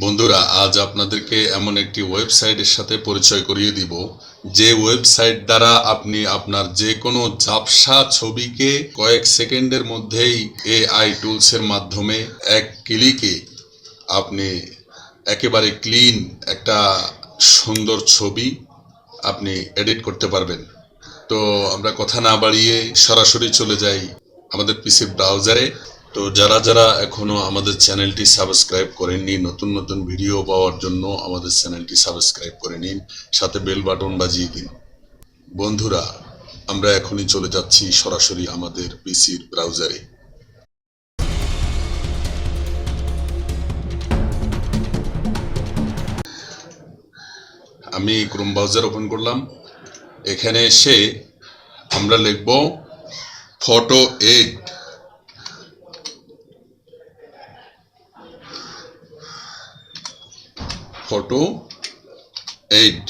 বন্ধুরা, আজ আপনাদেরকে এমন একটি ওয়েবসাইটের সাথে পরিচয় করিয়ে দিব, যে ওয়েবসাইট দ্বারা আপনি আপনার যে কোনো ঝাপসা ছবিকে কয়েক সেকেন্ডের মধ্যেই এআই টুলসের মাধ্যমে এক ক্লিকে আপনি একেবারে ক্লিন একটা সুন্দর ছবি আপনি এডিট করতে পারবেন। তো আমরা কথা না বাড়িয়ে সরাসরি চলে যাই আমাদের পিসি ব্রাউজারে। তো যারা যারা এখনো আমাদের চ্যানেলটি সাবস্ক্রাইব করেননি, নতুন নতুন ভিডিও পাওয়ার জন্য আমাদের চ্যানেলটি সাবস্ক্রাইব করে নিন, সাথে বেল বাটন বাজিয়ে দিন। বন্ধুরা, আমরা এখনই চলে যাচ্ছি সরাসরি আমাদের পিসির ব্রাউজারে। আমি ক্রোম ব্রাউজার ওপেন করলাম। এখানে এসে আমরা লিখব ফটো 8। ফটো 8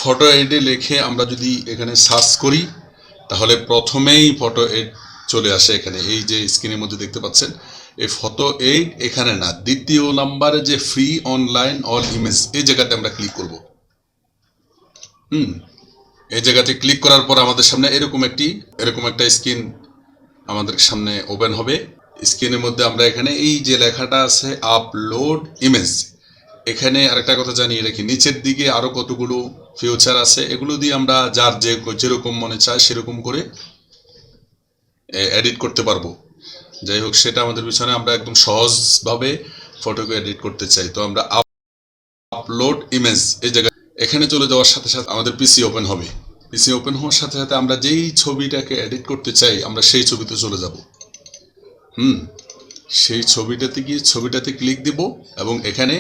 ফটো 8-এ লিখে আমরা যদি এখানে সার্চ করি, তাহলে প্রথমেই ফটো 8 চলে আসে। এখানে এই যে স্ক্রিনের মধ্যে দেখতে পাচ্ছেন, এই ফটো 8 এখানে না, দ্বিতীয় নাম্বারে যে ফ্রি অনলাইন অল ইমেজ, এই জায়গাতে আমরা ক্লিক করব। এই জায়গাতে ক্লিক করার পর আমাদের সামনে এরকম একটা স্ক্রিন আমাদের সামনে ওপেন হবে। স্ক্রিনের মধ্যে আমরা এখানে এই যে লেখাটা আছে আপলোড ইমেজ, এখানে আরেকটা কথা জানিয়ে রাখি, নিচের দিকে আরো কতগুলো ফিউচার আছে, এগুলো দিয়ে আমরা যার যেরকম মনে চায় সেরকম করে এডিট করতে পারবো। যাই হোক, সেটা আমাদের পিছনে, আমরা একদম সহজভাবে ফটোকে এডিট করতে চাই। তো আমরা আপলোড ইমেজ এই জায়গায় এখানে চলে যাওয়ার সাথে সাথে আমাদের পিসি ওপেন হবে। পিসি ওপেন হওয়ার সাথে সাথে আমরা যেই ছবিটাকে এডিট করতে চাই, আমরা সেই ছবিতে চলে যাব। সেই ছবিটাতে গিয়ে ছবিটাতে ক্লিক দিব এবং এখানে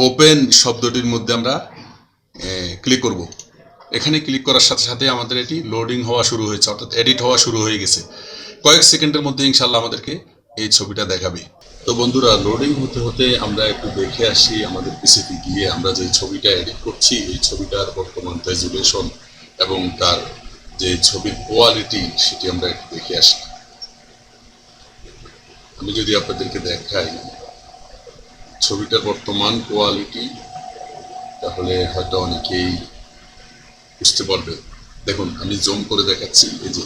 ওপেন শব্দটির মধ্যে আমরা ক্লিক করব। এখানে ক্লিক করার সাথে সাথে আমাদের এটি লোডিং হওয়া শুরু হয়েছে, অর্থাৎ এডিট হওয়া শুরু হয়ে গেছে। কয়েক সেকেন্ডের মধ্যে ইনশাল্লাহ আমাদেরকে এই ছবিটা দেখাবে। তো বন্ধুরা, লোডিং হতে হতে আমরা একটু দেখে আসি আমাদের পিসিতে গিয়ে আমরা যে ছবিটা এডিট করছি এই ছবিটার বর্তমান রেজুলেশন এবং তার যে ছবির কোয়ালিটি সেটি আমরা একটু দেখে আসি। আমি যদি আপনাদেরকে দেখাই ছবিটার বর্তমান কোয়ালিটি, তাহলে হয়তো অনেকেই বুঝতে পারবে। দেখুন, আমি জুম করে দেখাচ্ছি, এই যে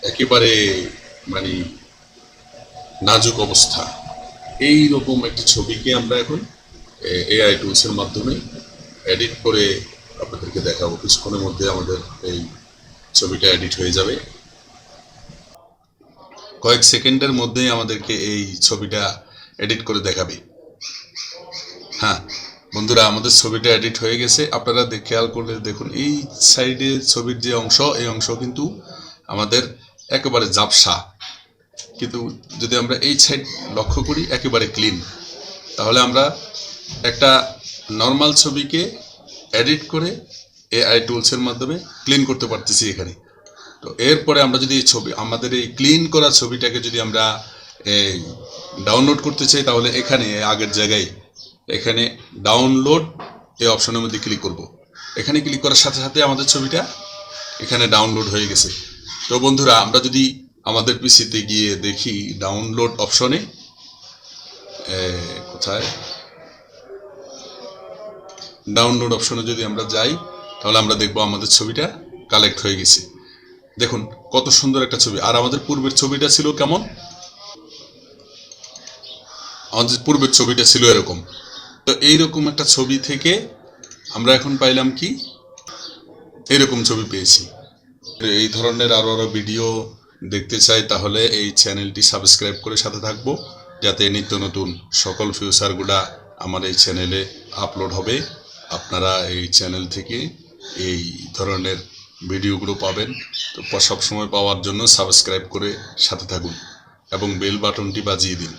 একেবারে মানে নাজুক অবস্থা, এই রকম একটি ছবিকে আমরা এখন এআই টুলসের মাধ্যমে এডিট করে আপনাদেরকে দেখাবো। কিছুক্ষণের মধ্যে আমাদের এই ছবিটা এডিট হয়ে যাবে। কয়েক সেকেন্ডের মধ্যেই আমাদেরকে এই ছবিটা এডিট করে দেখাবে। হ্যাঁ বন্ধুরা, আমাদের ছবিটা এডিট হয়ে গেছে। আপনারা খেয়াল করলে দেখুন, এই সাইডে ছবির যে অংশ, এই অংশ কিন্তু আমাদের একেবারে ঝাপসা, কিন্তু যদি আমরা এই সাইড লক্ষ্য করি একেবারে ক্লিন। তাহলে আমরা একটা নর্মাল ছবিকে এডিট করে এআই টুলসের মাধ্যমে ক্লিন করতে পারতেছি এখানে। তো এরপরে আমরা যদি এই ছবি, আমাদের এই ক্লিন করা ছবিটাকে যদি আমরা ডাউনলোড করতে চাই, তাহলে এখানে আগের জায়গায় এখানে ডাউনলোড এই অপশনের মধ্যে ক্লিক করব। এখানে ক্লিক করার সাথে সাথে আমাদের ছবিটা এখানে ডাউনলোড হয়ে গেছে। তো বন্ধুরা, আমরা যদি আমাদের পিসিতে গিয়ে দেখি ডাউনলোড অপশনে, কোথায় ডাউনলোড অপশনে যদি আমরা যাই, তাহলে আমরা দেখব আমাদের ছবিটা কালেক্ট হয়ে গেছে। দেখুন কত সুন্দর একটা ছবি। আর আমাদের পূর্বের ছবিটা ছিল কেমন? আমাদের পূর্বের ছবিটা ছিল এরকম। তো এইরকম একটা ছবি থেকে আমরা এখন পাইলাম কি, এরকম ছবি পেয়েছি। এই ধরনের আরো ভিডিও দেখতে চাই, তাহলে এই চ্যানেলটি সাবস্ক্রাইব করে সাথে থাকবো, যাতে নিত্য নতুন সকল ফিউচারগুলা আমার এই চ্যানেলে আপলোড হবে। আপনারা এই চ্যানেল থেকে এই ধরনের ভিডিওগুলো পাবেন। তো সবসময় পাওয়ার জন্য সাবস্ক্রাইব করে সাথে থাকুন এবং বেল বাটনটি বাজিয়ে দিন।